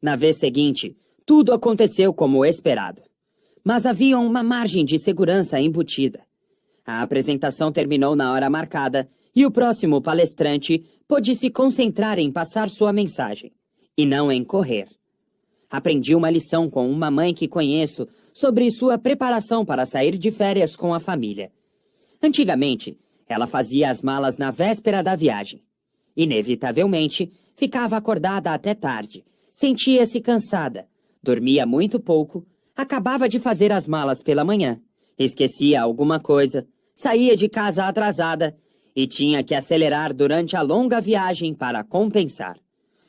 Na vez seguinte, tudo aconteceu como esperado. Mas havia uma margem de segurança embutida. A apresentação terminou na hora marcada e o próximo palestrante pôde se concentrar em passar sua mensagem, e não em correr. Aprendi uma lição com uma mãe que conheço sobre sua preparação para sair de férias com a família. Antigamente, ela fazia as malas na véspera da viagem. Inevitavelmente, ficava acordada até tarde, sentia-se cansada, dormia muito pouco, acabava de fazer as malas pela manhã, esquecia alguma coisa, saía de casa atrasada e tinha que acelerar durante a longa viagem para compensar.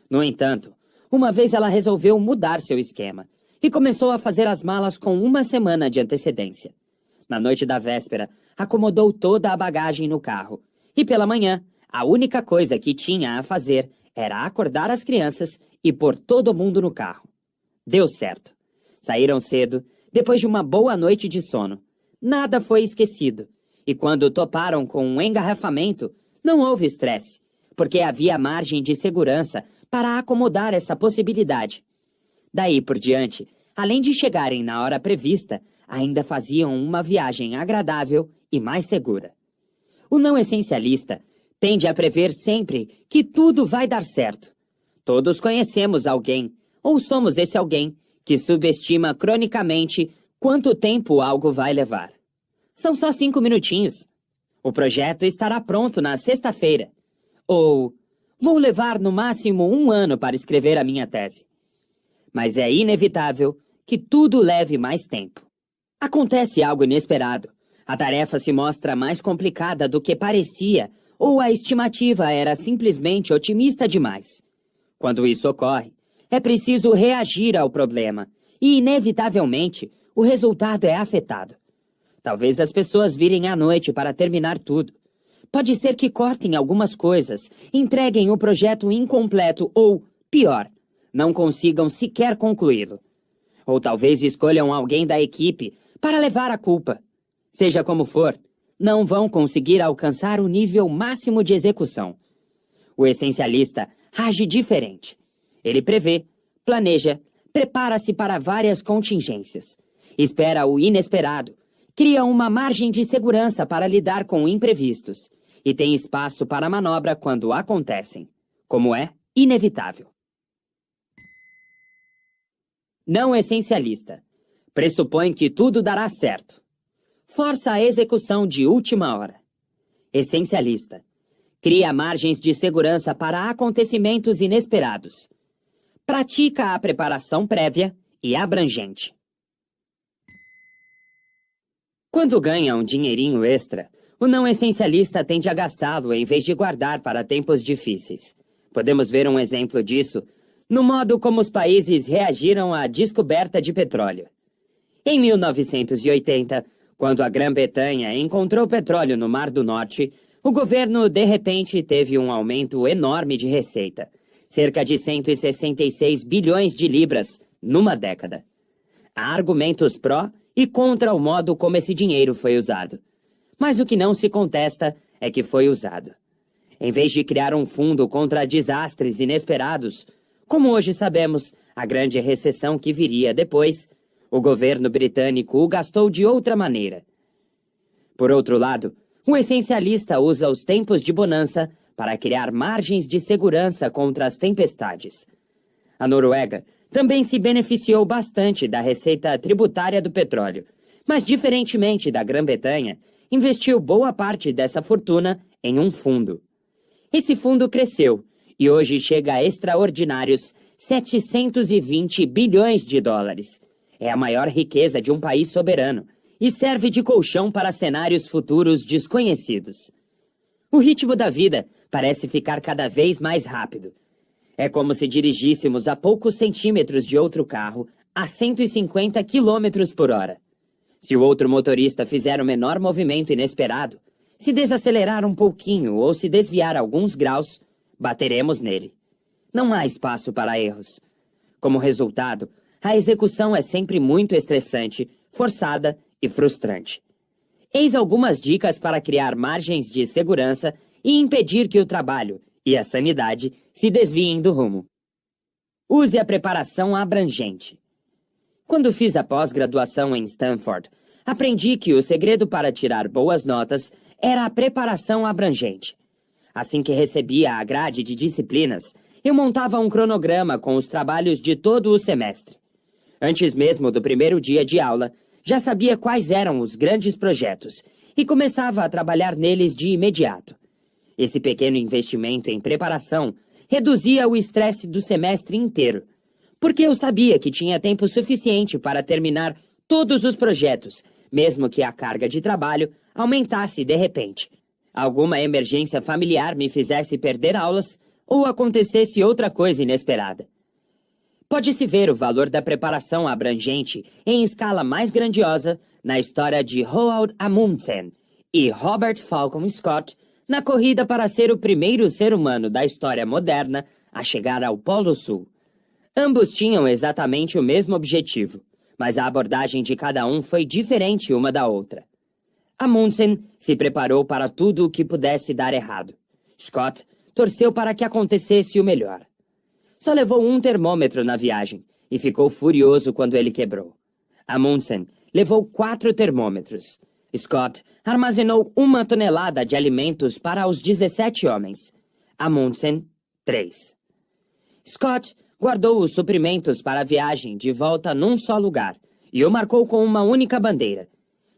No entanto, uma vez ela resolveu mudar seu esquema e começou a fazer as malas com uma semana de antecedência. Na noite da véspera, acomodou toda a bagagem no carro e pela manhã, a única coisa que tinha a fazer era acordar as crianças e pôr todo mundo no carro. Deu certo. Saíram cedo, depois de uma boa noite de sono. Nada foi esquecido. E quando toparam com um engarrafamento, não houve estresse, porque havia margem de segurança para acomodar essa possibilidade. Daí por diante, além de chegarem na hora prevista, ainda faziam uma viagem agradável e mais segura. O não essencialista tende a prever sempre que tudo vai dar certo. Todos conhecemos alguém, ou somos esse alguém, que subestima cronicamente quanto tempo algo vai levar. São só 5 minutinhos. O projeto estará pronto na sexta-feira. Ou, vou levar no máximo 1 ano para escrever a minha tese. Mas é inevitável que tudo leve mais tempo. Acontece algo inesperado. A tarefa se mostra mais complicada do que parecia, ou a estimativa era simplesmente otimista demais. Quando isso ocorre, é preciso reagir ao problema, e inevitavelmente o resultado é afetado. Talvez as pessoas virem à noite para terminar tudo. Pode ser que cortem algumas coisas, entreguem o projeto incompleto ou, pior, não consigam sequer concluí-lo. Ou talvez escolham alguém da equipe para levar a culpa. Seja como for, não vão conseguir alcançar o nível máximo de execução. O essencialista age diferente. Ele prevê, planeja, prepara-se para várias contingências. Espera o inesperado, cria uma margem de segurança para lidar com imprevistos e tem espaço para manobra quando acontecem, como é inevitável. Não essencialista. Pressupõe que tudo dará certo. Força a execução de última hora. Essencialista. Cria margens de segurança para acontecimentos inesperados. Pratica a preparação prévia e abrangente. Quando ganha um dinheirinho extra, o não essencialista tende a gastá-lo em vez de guardar para tempos difíceis. Podemos ver um exemplo disso no modo como os países reagiram à descoberta de petróleo. Em 1980, quando a Grã-Bretanha encontrou petróleo no Mar do Norte, o governo de repente teve um aumento enorme de receita, cerca de 166 bilhões de libras numa década. Há argumentos pró e contra o modo como esse dinheiro foi usado. Mas o que não se contesta é que foi usado. Em vez de criar um fundo contra desastres inesperados, como hoje sabemos, a grande recessão que viria depois, o governo britânico o gastou de outra maneira. Por outro lado, o essencialista usa os tempos de bonança para criar margens de segurança contra as tempestades. A Noruega também se beneficiou bastante da receita tributária do petróleo, mas, diferentemente da Grã-Bretanha, investiu boa parte dessa fortuna em um fundo. Esse fundo cresceu e hoje chega a extraordinários 720 bilhões de dólares. É a maior riqueza de um país soberano e serve de colchão para cenários futuros desconhecidos. O ritmo da vida parece ficar cada vez mais rápido. É como se dirigíssemos a poucos centímetros de outro carro a 150 km por hora. Se o outro motorista fizer o menor movimento inesperado, se desacelerar um pouquinho ou se desviar alguns graus, bateremos nele. Não há espaço para erros. Como resultado, a execução é sempre muito estressante, forçada e frustrante. Eis algumas dicas para criar margens de segurança e impedir que o trabalho e a sanidade se desviem do rumo. Use a preparação abrangente. Quando fiz a pós-graduação em Stanford, aprendi que o segredo para tirar boas notas era a preparação abrangente. Assim que recebia a grade de disciplinas, eu montava um cronograma com os trabalhos de todo o semestre. Antes mesmo do primeiro dia de aula, já sabia quais eram os grandes projetos e começava a trabalhar neles de imediato. Esse pequeno investimento em preparação reduzia o estresse do semestre inteiro, porque eu sabia que tinha tempo suficiente para terminar todos os projetos, mesmo que a carga de trabalho aumentasse de repente. Alguma emergência familiar me fizesse perder aulas ou acontecesse outra coisa inesperada. Pode-se ver o valor da preparação abrangente em escala mais grandiosa na história de Roald Amundsen e Robert Falcon Scott na corrida para ser o primeiro ser humano da história moderna a chegar ao Polo Sul. Ambos tinham exatamente o mesmo objetivo, mas a abordagem de cada um foi diferente uma da outra. Amundsen se preparou para tudo o que pudesse dar errado. Scott torceu para que acontecesse o melhor. Só levou um termômetro na viagem e ficou furioso quando ele quebrou. Amundsen levou 4 termômetros. Scott armazenou 1 tonelada de alimentos para os 17 homens. Amundsen, 3. Scott guardou os suprimentos para a viagem de volta num só lugar e o marcou com uma única bandeira.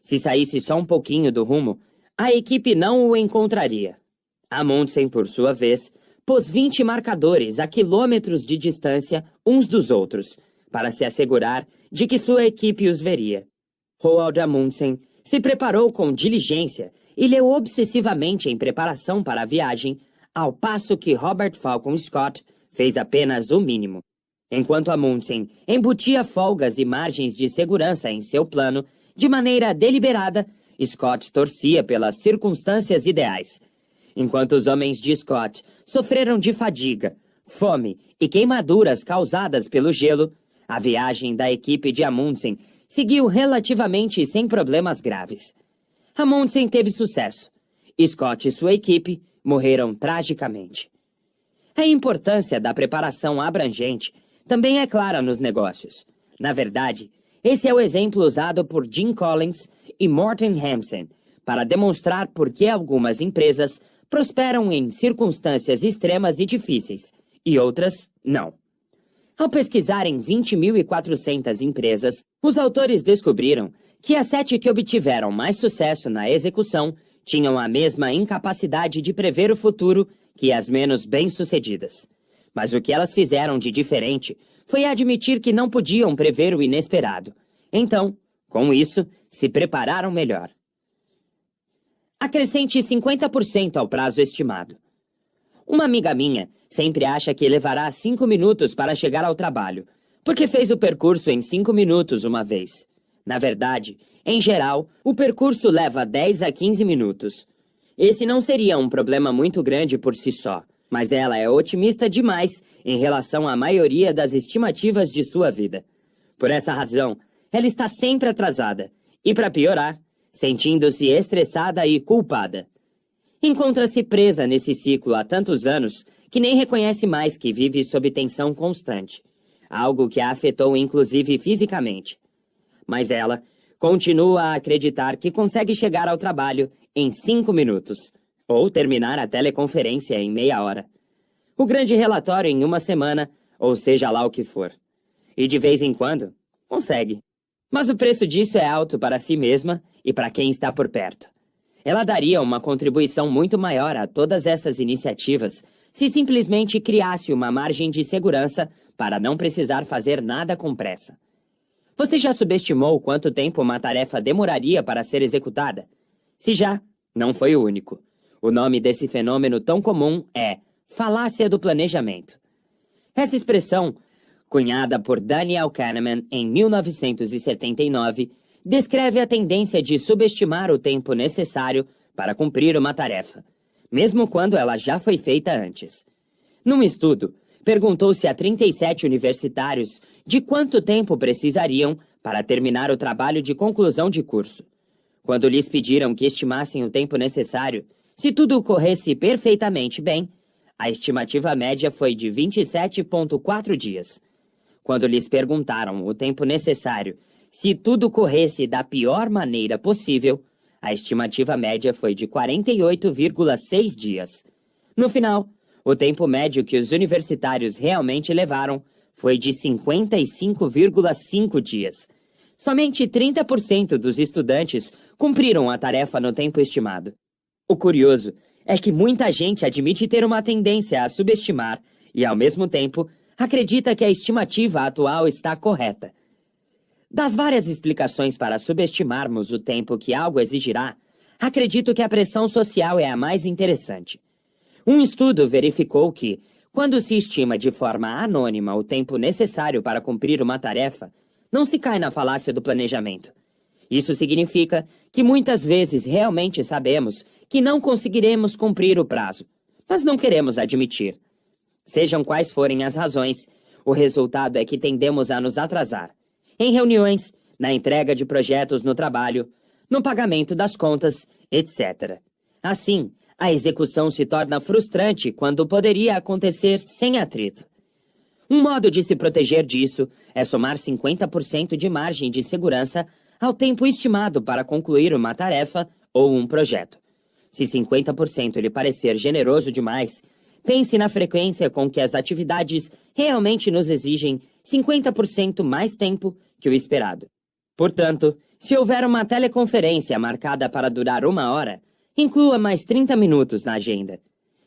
Se saísse só um pouquinho do rumo, a equipe não o encontraria. Amundsen, por sua vez, pôs 20 marcadores a quilômetros de distância uns dos outros, para se assegurar de que sua equipe os veria. Roald Amundsen se preparou com diligência e leu obsessivamente em preparação para a viagem, ao passo que Robert Falcon Scott fez apenas o mínimo. Enquanto Amundsen embutia folgas e margens de segurança em seu plano, de maneira deliberada, Scott torcia pelas circunstâncias ideais. Enquanto os homens de Scott sofreram de fadiga, fome e queimaduras causadas pelo gelo, a viagem da equipe de Amundsen seguiu relativamente sem problemas graves. Amundsen teve sucesso. Scott e sua equipe morreram tragicamente. A importância da preparação abrangente também é clara nos negócios. Na verdade, esse é o exemplo usado por Jim Collins e Morten Hansen para demonstrar por que algumas empresas prosperam em circunstâncias extremas e difíceis, e outras não. Ao pesquisarem 20.400 empresas, os autores descobriram que as 7 que obtiveram mais sucesso na execução tinham a mesma incapacidade de prever o futuro que as menos bem-sucedidas. Mas o que elas fizeram de diferente foi admitir que não podiam prever o inesperado. Então, com isso, se prepararam melhor. Acrescente 50% ao prazo estimado. Uma amiga minha sempre acha que levará 5 minutos para chegar ao trabalho, porque fez o percurso em 5 minutos uma vez. Na verdade, em geral, o percurso leva 10 a 15 minutos. Esse não seria um problema muito grande por si só, mas ela é otimista demais em relação à maioria das estimativas de sua vida. Por essa razão, ela está sempre atrasada e, para piorar, sentindo-se estressada e culpada. Encontra-se presa nesse ciclo há tantos anos que nem reconhece mais que vive sob tensão constante, algo que a afetou inclusive fisicamente. Mas ela continua a acreditar que consegue chegar ao trabalho em 5 minutos, ou terminar a teleconferência em meia hora. O grande relatório em 1 semana, ou seja lá o que for. E de vez em quando, consegue. Mas o preço disso é alto para si mesma e para quem está por perto. Ela daria uma contribuição muito maior a todas essas iniciativas se simplesmente criasse uma margem de segurança para não precisar fazer nada com pressa. Você já subestimou quanto tempo uma tarefa demoraria para ser executada? Se já, não foi o único. O nome desse fenômeno tão comum é falácia do planejamento. Essa expressão, cunhada por Daniel Kahneman em 1979, descreve a tendência de subestimar o tempo necessário para cumprir uma tarefa, mesmo quando ela já foi feita antes. Num estudo, perguntou-se a 37 universitários de quanto tempo precisariam para terminar o trabalho de conclusão de curso. Quando lhes pediram que estimassem o tempo necessário, se tudo corresse perfeitamente bem, A estimativa média foi de 27,4 dias. Quando lhes perguntaram o tempo necessário se tudo corresse da pior maneira possível, a estimativa média foi de 48,6 dias. No final, o tempo médio que os universitários realmente levaram foi de 55,5 dias. Somente 30% dos estudantes cumpriram a tarefa no tempo estimado. O curioso é que muita gente admite ter uma tendência a subestimar e, ao mesmo tempo, acredita que a estimativa atual está correta. Das várias explicações para subestimarmos o tempo que algo exigirá, acredito que a pressão social é a mais interessante. Um estudo verificou que, quando se estima de forma anônima o tempo necessário para cumprir uma tarefa, não se cai na falácia do planejamento. Isso significa que muitas vezes realmente sabemos que não conseguiremos cumprir o prazo, mas não queremos admitir. Sejam quais forem as razões, o resultado é que tendemos a nos atrasar. Em reuniões, na entrega de projetos no trabalho, no pagamento das contas, etc. Assim, a execução se torna frustrante quando poderia acontecer sem atrito. Um modo de se proteger disso é somar 50% de margem de segurança ao tempo estimado para concluir uma tarefa ou um projeto. Se 50% lhe parecer generoso demais, pense na frequência com que as atividades realmente nos exigem 50% mais tempo que o esperado. Portanto, se houver uma teleconferência marcada para durar 1 hora, inclua mais 30 minutos na agenda.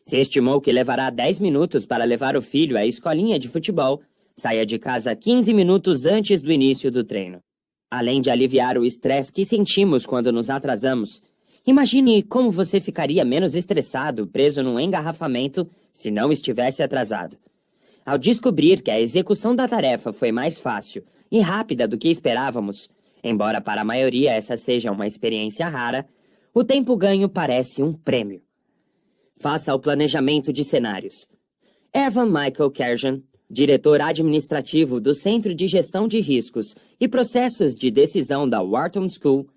Se estimou que levará 10 minutos para levar o filho à escolinha de futebol, saia de casa 15 minutos antes do início do treino. Além de aliviar o estresse que sentimos quando nos atrasamos, imagine como você ficaria menos estressado preso num engarrafamento se não estivesse atrasado. Ao descobrir que a execução da tarefa foi mais fácil e rápida do que esperávamos, embora para a maioria essa seja uma experiência rara, o tempo ganho parece um prêmio. Faça o planejamento de cenários. Evan Michael Kerjan, diretor administrativo do Centro de Gestão de Riscos e Processos de Decisão da Wharton School,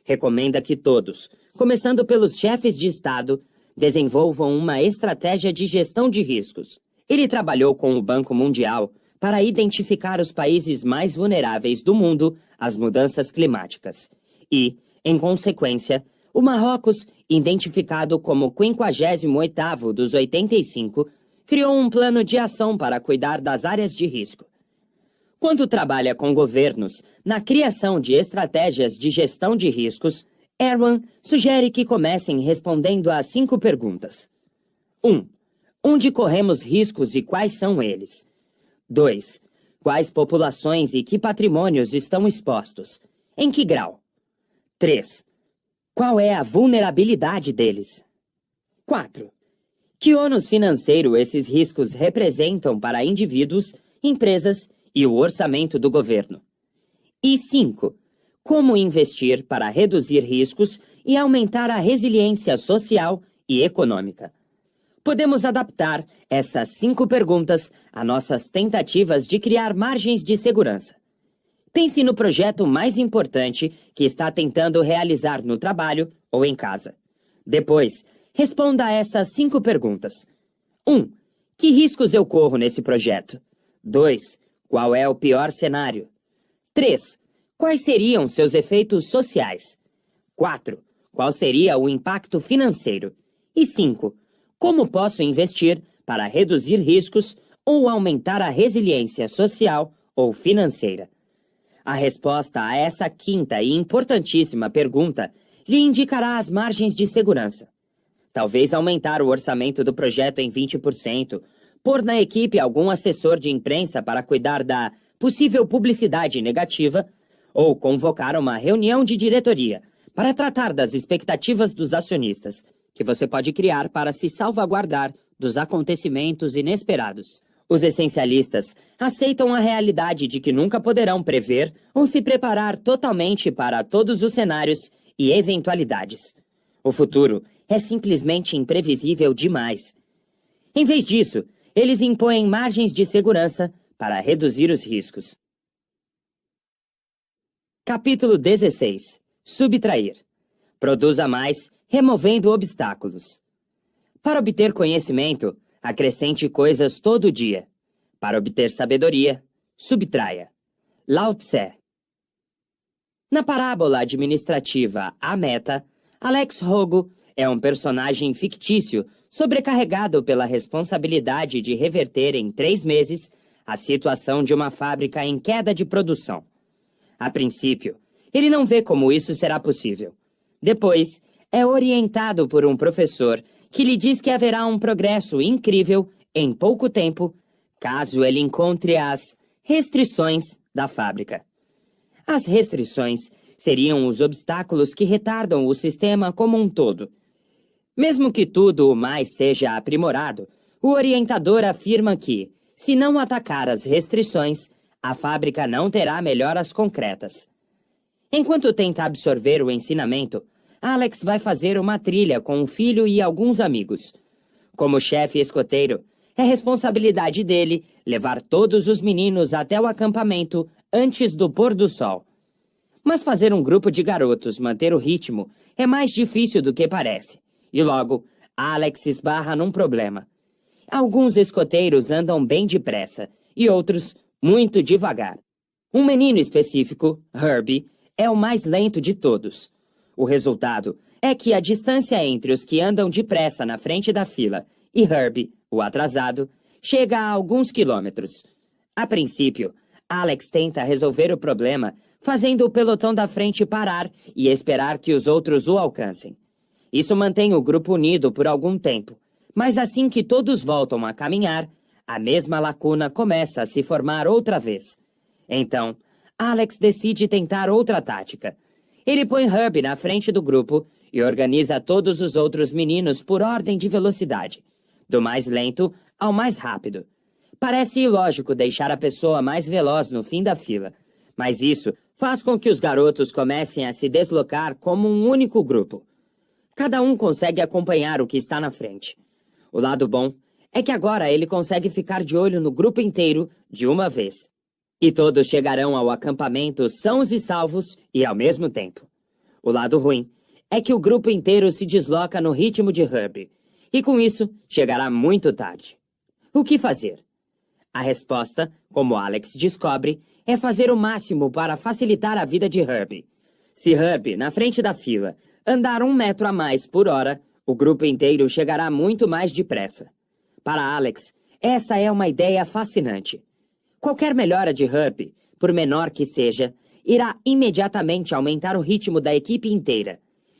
recomenda que todos, começando pelos chefes de Estado, desenvolvam uma estratégia de gestão de riscos. Ele trabalhou com o Banco Mundial para identificar os países mais vulneráveis do mundo às mudanças climáticas. E, em consequência, o Marrocos, identificado como o 58º dos 85, criou um plano de ação para cuidar das áreas de risco. Quando trabalha com governos na criação de estratégias de gestão de riscos, Erwan sugere que comecem respondendo a 5 perguntas. 1. Onde corremos riscos e quais são eles? 2. Quais populações e que patrimônios estão expostos? Em que grau? 3. Qual é a vulnerabilidade deles? 4. Que ônus financeiro esses riscos representam para indivíduos, empresas e o orçamento do governo? E 5. Como investir para reduzir riscos e aumentar a resiliência social e econômica? Podemos adaptar essas 5 perguntas a nossas tentativas de criar margens de segurança. Pense no projeto mais importante que está tentando realizar no trabalho ou em casa. Depois, responda a essas 5 perguntas. 1. Que riscos eu corro nesse projeto? 2. Qual é o pior cenário? 3. Quais seriam seus efeitos sociais? 4. Qual seria o impacto financeiro? E 5. Como posso investir para reduzir riscos ou aumentar a resiliência social ou financeira? A resposta a essa 5ª e importantíssima pergunta lhe indicará as margens de segurança. Talvez aumentar o orçamento do projeto em 20%, pôr na equipe algum assessor de imprensa para cuidar da possível publicidade negativa, ou convocar uma reunião de diretoria para tratar das expectativas dos acionistas, que você pode criar para se salvaguardar dos acontecimentos inesperados. Os essencialistas aceitam a realidade de que nunca poderão prever ou se preparar totalmente para todos os cenários e eventualidades. O futuro é simplesmente imprevisível demais. Em vez disso, eles impõem margens de segurança para reduzir os riscos. Capítulo 16. Subtrair. Produza mais, removendo obstáculos. Para obter conhecimento, Acrescente coisas todo dia. Para obter sabedoria, subtraia. Lao Tse. Na parábola administrativa A Meta, Alex Rogo é um personagem fictício sobrecarregado pela responsabilidade de reverter em 3 meses a situação de uma fábrica em queda de produção. A princípio, ele não vê como isso será possível. Depois, é orientado por um professor que lhe diz que haverá um progresso incrível em pouco tempo, caso ele encontre as restrições da fábrica. As restrições seriam os obstáculos que retardam o sistema como um todo. Mesmo que tudo o mais seja aprimorado, o orientador afirma que, se não atacar as restrições, a fábrica não terá melhoras concretas. Enquanto tenta absorver o ensinamento, Alex vai fazer uma trilha com o filho e alguns amigos. Como chefe escoteiro, é responsabilidade dele levar todos os meninos até o acampamento antes do pôr do sol. Mas fazer um grupo de garotos manter o ritmo é mais difícil do que parece. E logo, Alex esbarra num problema. Alguns escoteiros andam bem depressa e outros muito devagar. Um menino específico, Herbie, é o mais lento de todos. O resultado é que a distância entre os que andam depressa na frente da fila e Herbie, o atrasado, chega a alguns quilômetros. A princípio, Alex tenta resolver o problema fazendo o pelotão da frente parar e esperar que os outros o alcancem. Isso mantém o grupo unido por algum tempo, mas assim que todos voltam a caminhar, a mesma lacuna começa a se formar outra vez. Então, Alex decide tentar outra tática. Ele põe Herbie na frente do grupo e organiza todos os outros meninos por ordem de velocidade, do mais lento ao mais rápido. Parece ilógico deixar a pessoa mais veloz no fim da fila, mas isso faz com que os garotos comecem a se deslocar como um único grupo. Cada um consegue acompanhar o que está na frente. O lado bom é que agora ele consegue ficar de olho no grupo inteiro de uma vez. E todos chegarão ao acampamento sãos e salvos e ao mesmo tempo. O lado ruim é que o grupo inteiro se desloca no ritmo de Herbie. E com isso, chegará muito tarde. O que fazer? A resposta, como Alex descobre, é fazer o máximo para facilitar a vida de Herbie. Se Herbie, na frente da fila, andar 1 metro a mais por hora, o grupo inteiro chegará muito mais depressa. Para Alex, essa é uma ideia fascinante. Qualquer melhora de Herbie, por menor que seja, irá imediatamente aumentar o ritmo da equipe inteira.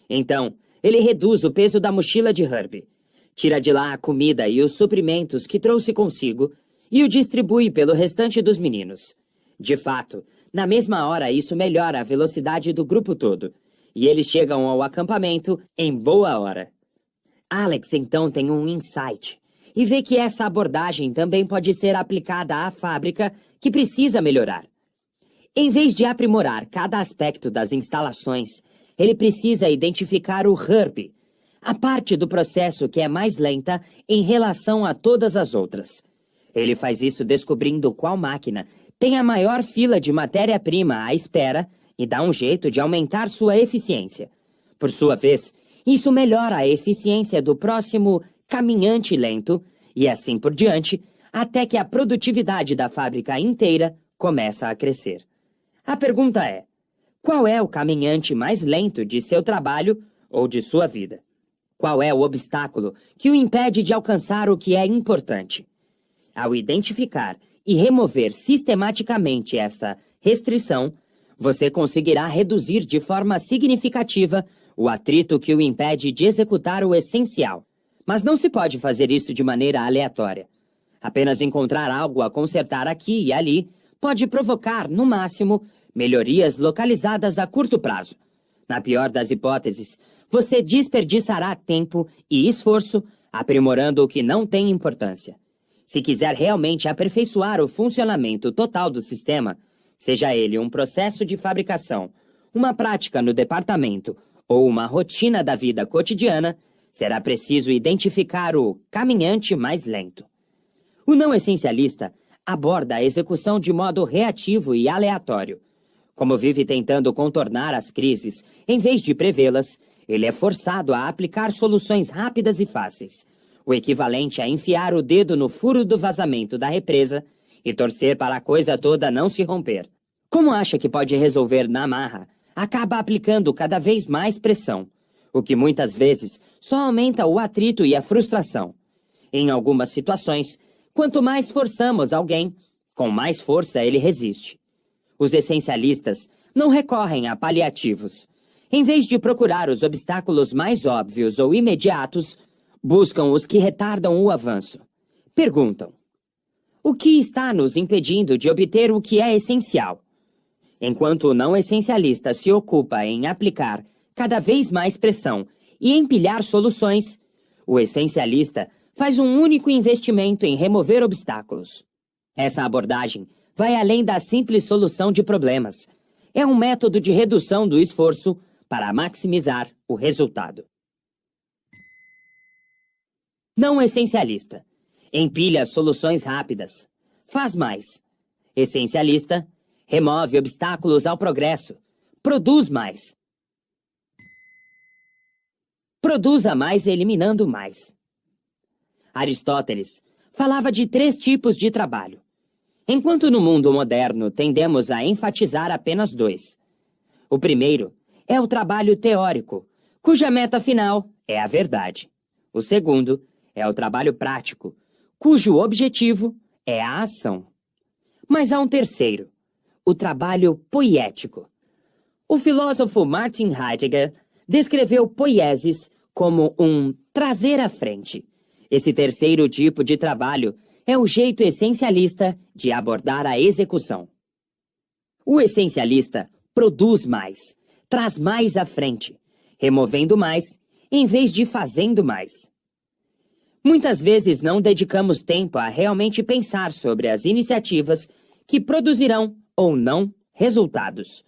Então, ele reduz o peso da mochila de Herbie, tira de lá a comida e os suprimentos que trouxe consigo e o distribui pelo restante dos meninos. De fato, na mesma hora isso melhora a velocidade do grupo todo, e eles chegam ao acampamento em boa hora. Alex então tem um insight e vê que essa abordagem também pode ser aplicada à fábrica que precisa melhorar. Em vez de aprimorar cada aspecto das instalações, ele precisa identificar o Herbie, a parte do processo que é mais lenta em relação a todas as outras. Ele faz isso descobrindo qual máquina tem a maior fila de matéria-prima à espera e dá um jeito de aumentar sua eficiência. Por sua vez, isso melhora a eficiência do próximo caminhante lento e assim por diante, até que a produtividade da fábrica inteira começa a crescer. A pergunta é: qual é o caminhante mais lento de seu trabalho ou de sua vida? Qual é o obstáculo que o impede de alcançar o que é importante? Ao identificar e remover sistematicamente essa restrição, você conseguirá reduzir de forma significativa o atrito que o impede de executar o essencial. Mas não se pode fazer isso de maneira aleatória. Apenas encontrar algo a consertar aqui e ali pode provocar, no máximo, melhorias localizadas a curto prazo. Na pior das hipóteses, você desperdiçará tempo e esforço aprimorando o que não tem importância. Se quiser realmente aperfeiçoar o funcionamento total do sistema, seja ele um processo de fabricação, uma prática no departamento ou uma rotina da vida cotidiana, será preciso identificar o caminhante mais lento. O não essencialista aborda a execução de modo reativo e aleatório. Como vive tentando contornar as crises, em vez de prevê-las, ele é forçado a aplicar soluções rápidas e fáceis, o equivalente a enfiar o dedo no furo do vazamento da represa e torcer para a coisa toda não se romper. Como acha que pode resolver na marra, acaba aplicando cada vez mais pressão, o que muitas vezes só aumenta o atrito e a frustração. Em algumas situações, quanto mais forçamos alguém, com mais força ele resiste. Os essencialistas não recorrem a paliativos. Em vez de procurar os obstáculos mais óbvios ou imediatos, buscam os que retardam o avanço. Perguntam: o que está nos impedindo de obter o que é essencial? Enquanto o não essencialista se ocupa em aplicar cada vez mais pressão e empilhar soluções, o essencialista faz um único investimento em remover obstáculos. Essa abordagem vai além da simples solução de problemas. É um método de redução do esforço para maximizar o resultado. Não essencialista. Empilha soluções rápidas. Faz mais. Essencialista. Remove obstáculos ao progresso. Produz mais. Produza mais eliminando mais. Aristóteles falava de 3 tipos de trabalho. Enquanto no mundo moderno tendemos a enfatizar apenas 2. O primeiro é o trabalho teórico, cuja meta final é a verdade. O segundo é o trabalho prático, cujo objetivo é a ação. Mas há um terceiro, o trabalho poético. O filósofo Martin Heidegger descreveu poiesis como um trazer à frente. Esse terceiro tipo de trabalho é o jeito essencialista de abordar a execução. O essencialista produz mais, traz mais à frente, removendo mais em vez de fazendo mais. Muitas vezes não dedicamos tempo a realmente pensar sobre as iniciativas que produzirão ou não resultados.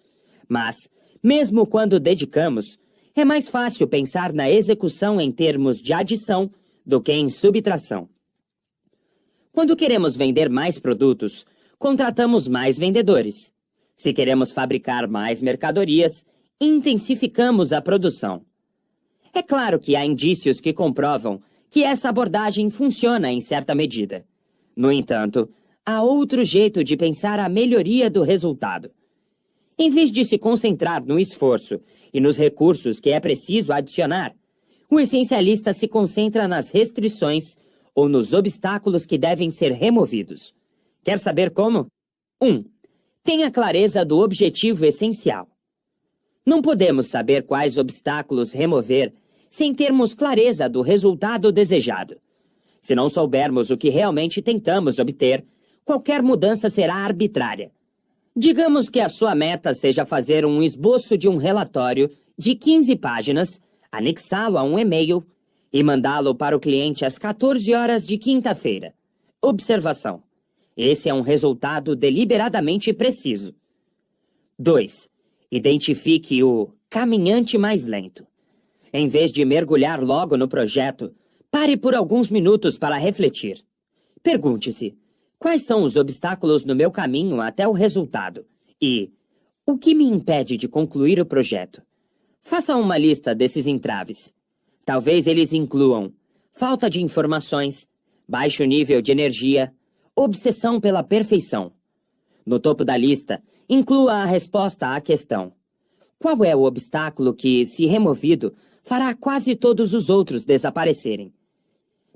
Mas, mesmo quando dedicamos, é mais fácil pensar na execução em termos de adição do que em subtração. Quando queremos vender mais produtos, contratamos mais vendedores. Se queremos fabricar mais mercadorias, intensificamos a produção. É claro que há indícios que comprovam que essa abordagem funciona em certa medida. No entanto, há outro jeito de pensar a melhoria do resultado. Em vez de se concentrar no esforço e nos recursos que é preciso adicionar, o essencialista se concentra nas restrições ou nos obstáculos que devem ser removidos. Quer saber como? 1. Tenha clareza do objetivo essencial. Não podemos saber quais obstáculos remover sem termos clareza do resultado desejado. Se não soubermos o que realmente tentamos obter, qualquer mudança será arbitrária. Digamos que a sua meta seja fazer um esboço de um relatório de 15 páginas, anexá-lo a um e-mail e mandá-lo para o cliente às 14 horas de quinta-feira. Observação: esse é um resultado deliberadamente preciso. 2. Identifique o caminhante mais lento. Em vez de mergulhar logo no projeto, pare por alguns minutos para refletir. Pergunte-se: quais são os obstáculos no meu caminho até o resultado? E o que me impede de concluir o projeto? Faça uma lista desses entraves. Talvez eles incluam falta de informações, baixo nível de energia, obsessão pela perfeição. No topo da lista, inclua a resposta à questão: qual é o obstáculo que, se removido, fará quase todos os outros desaparecerem?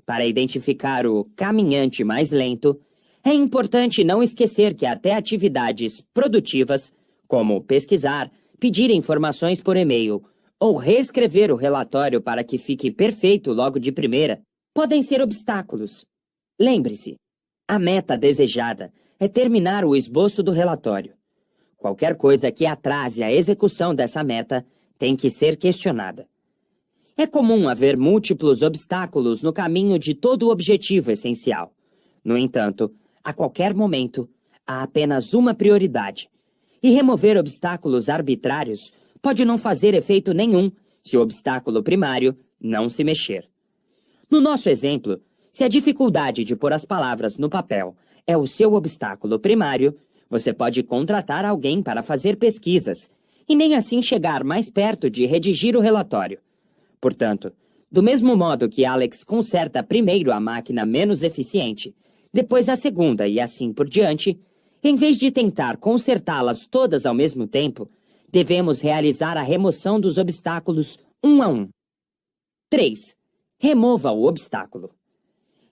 Para identificar o caminhante mais lento, é importante não esquecer que até atividades produtivas, como pesquisar, pedir informações por e-mail ou reescrever o relatório para que fique perfeito logo de primeira, podem ser obstáculos. Lembre-se, a meta desejada é terminar o esboço do relatório. Qualquer coisa que atrase a execução dessa meta tem que ser questionada. É comum haver múltiplos obstáculos no caminho de todo o objetivo essencial. No entanto, a qualquer momento, há apenas uma prioridade. E remover obstáculos arbitrários pode não fazer efeito nenhum se o obstáculo primário não se mexer. No nosso exemplo, se a dificuldade de pôr as palavras no papel é o seu obstáculo primário, você pode contratar alguém para fazer pesquisas e nem assim chegar mais perto de redigir o relatório. Portanto, Do mesmo modo que Alex conserta primeiro a máquina menos eficiente, depois a segunda e assim por diante, em vez de tentar consertá-las todas ao mesmo tempo, devemos realizar a remoção dos obstáculos um a um. 3. Remova o obstáculo.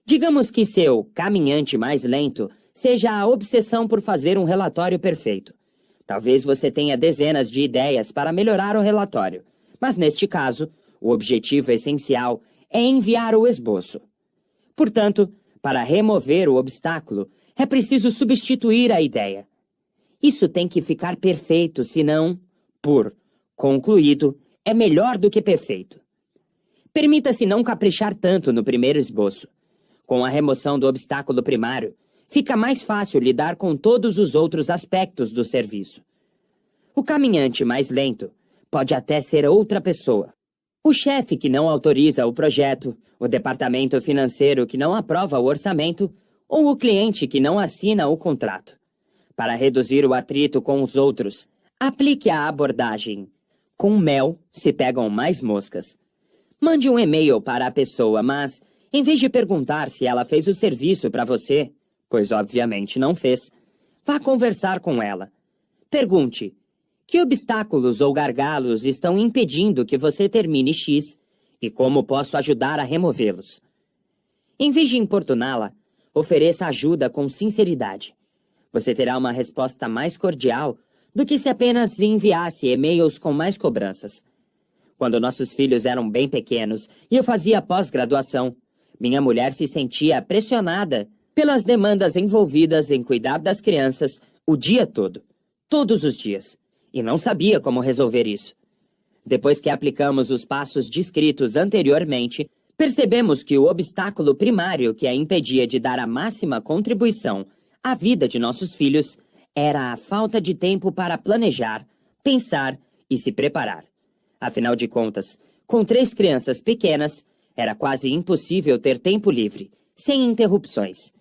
Digamos que seu caminhante mais lento seja a obsessão por fazer um relatório perfeito. Talvez você tenha dezenas de ideias para melhorar o relatório, mas neste caso, o objetivo essencial é enviar o esboço. Portanto, para remover o obstáculo, é preciso substituir a ideia. Isso tem que ficar perfeito, senão, por concluído, é melhor do que perfeito. Permita-se não caprichar tanto no primeiro esboço. Com a remoção do obstáculo primário, fica mais fácil lidar com todos os outros aspectos do serviço. O caminhante mais lento pode até ser outra pessoa. O chefe que não autoriza o projeto, o departamento financeiro que não aprova o orçamento, ou o cliente que não assina o contrato. Para reduzir o atrito com os outros, aplique a abordagem "com mel se pegam mais moscas". Mande um e-mail para a pessoa, mas, em vez de perguntar se ela fez o serviço para você, pois obviamente não fez, vá conversar com ela. Pergunte: que obstáculos ou gargalos estão impedindo que você termine X e como posso ajudar a removê-los? Em vez de importuná-la, ofereça ajuda com sinceridade. Você terá uma resposta mais cordial do que se apenas enviasse e-mails com mais cobranças. Quando nossos filhos eram bem pequenos e eu fazia pós-graduação, minha mulher se sentia pressionada pelas demandas envolvidas em cuidar das crianças o dia todo, todos os dias, e não sabia como resolver isso. Depois que aplicamos os passos descritos anteriormente, percebemos que o obstáculo primário que a impedia de dar a máxima contribuição à vida de nossos filhos era a falta de tempo para planejar, pensar e se preparar. Afinal de contas, com 3 crianças pequenas, era quase impossível ter tempo livre, sem interrupções.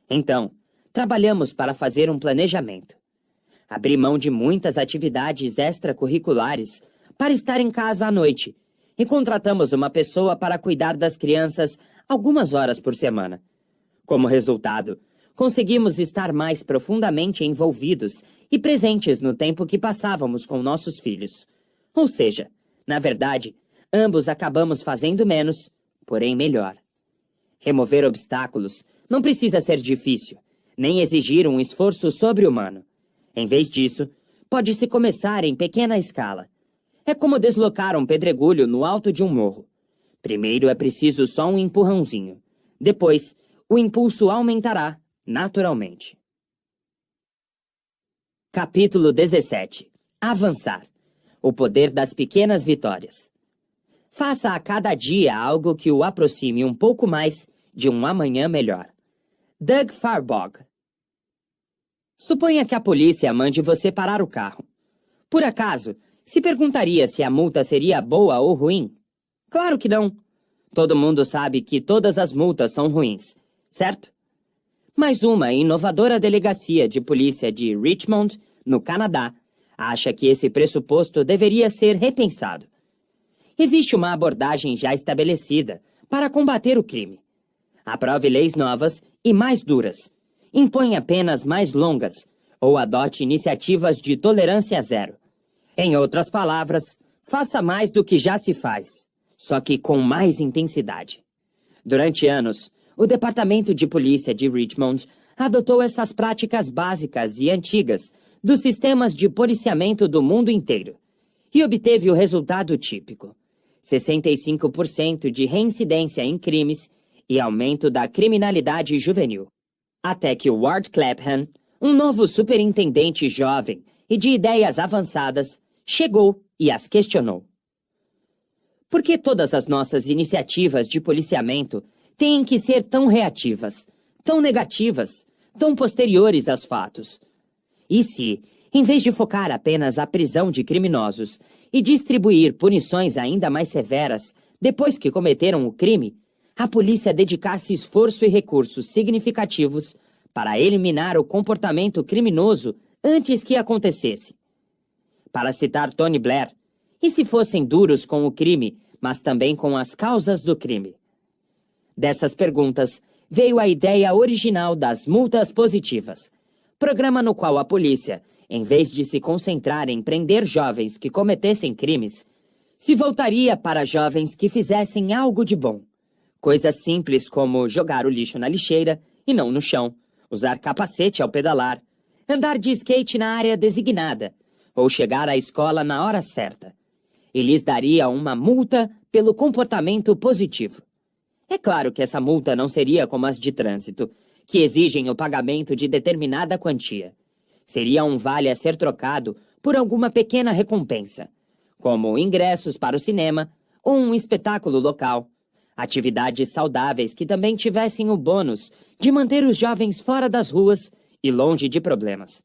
Então, trabalhamos para fazer um planejamento. Abri mão de muitas atividades extracurriculares para estar em casa à noite e contratamos uma pessoa para cuidar das crianças algumas horas por semana. Como resultado, conseguimos estar mais profundamente envolvidos e presentes no tempo que passávamos com nossos filhos. Ou seja, na verdade, ambos acabamos fazendo menos, porém melhor. Remover obstáculos não precisa ser difícil, nem exigir um esforço sobre-humano. Em vez disso, pode-se começar em pequena escala. É como deslocar um pedregulho no alto de um morro. Primeiro é preciso só um empurrãozinho. Depois, o impulso aumentará, naturalmente. Capítulo 17. Avançar. O poder das pequenas vitórias. Faça a cada dia algo que o aproxime um pouco mais de um amanhã melhor. Doug Farbog. Suponha que a polícia mande você parar o carro. Por acaso, se perguntaria se a multa seria boa ou ruim? Claro que não. Todo mundo sabe que todas as multas são ruins, certo? Mas uma inovadora delegacia de polícia de Richmond, no Canadá, acha que esse pressuposto deveria ser repensado. Existe uma abordagem já estabelecida para combater o crime. Aprove leis novas e mais duras. Imponha penas mais longas ou adote iniciativas de tolerância zero. Em outras palavras, faça mais do que já se faz, só que com mais intensidade. Durante anos, o Departamento de Polícia de Richmond adotou essas práticas básicas e antigas dos sistemas de policiamento do mundo inteiro e obteve o resultado típico: 65% de reincidência em crimes e aumento da criminalidade juvenil. Até que Ward Clapham, um novo superintendente jovem e de ideias avançadas, chegou e as questionou. Por que todas as nossas iniciativas de policiamento têm que ser tão reativas, tão negativas, tão posteriores aos fatos? E se, em vez de focar apenas a prisão de criminosos e distribuir punições ainda mais severas depois que cometeram o crime, a polícia dedicasse esforço e recursos significativos para eliminar o comportamento criminoso antes que acontecesse? Para citar Tony Blair, e se fossem duros com o crime, mas também com as causas do crime. Dessas perguntas veio a ideia original das multas positivas, programa no qual a polícia, em vez de se concentrar em prender jovens que cometessem crimes, se voltaria para jovens que fizessem algo de bom. Coisas simples como jogar o lixo na lixeira e não no chão, usar capacete ao pedalar, andar de skate na área designada ou chegar à escola na hora certa. E lhes daria uma multa pelo comportamento positivo. É claro que essa multa não seria como as de trânsito, que exigem o pagamento de determinada quantia. Seria um vale a ser trocado por alguma pequena recompensa, como ingressos para o cinema ou um espetáculo local, atividades saudáveis que também tivessem o bônus de manter os jovens fora das ruas e longe de problemas.